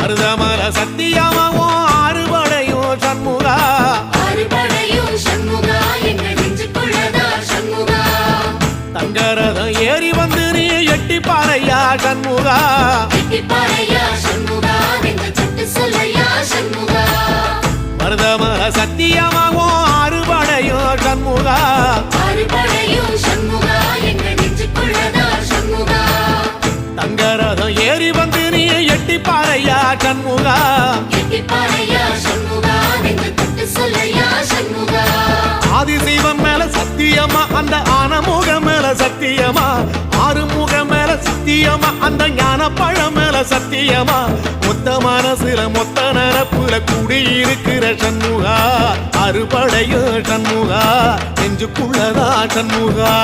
மருதமல சத்தியமாவோ அறுபடையும் சண்முகா தங்கரதம் ஏறி வந்து நீ எட்டி பாறையா சண்முகா மருதமல சத்தியமாவோ அறுபடையும் சண்முகா தங்கரதம் ஏறி வந்து நீ எட்டி பாறையா சண்முகா ஆதிசைவம் மேல சத்தியமா அந்த ஆனமுகம் மேல சத்தியமா ஆறுமுகம் மேல சத்தியமா அந்த ஞான பழம் மேல சத்தியமா மொத்த மனசுல மொத்த நரப்புல குடியிருக்கிற சண்முகா அறுபடையும் சண்முகா நெஞ்சுக்குள்ளதா சண்முகா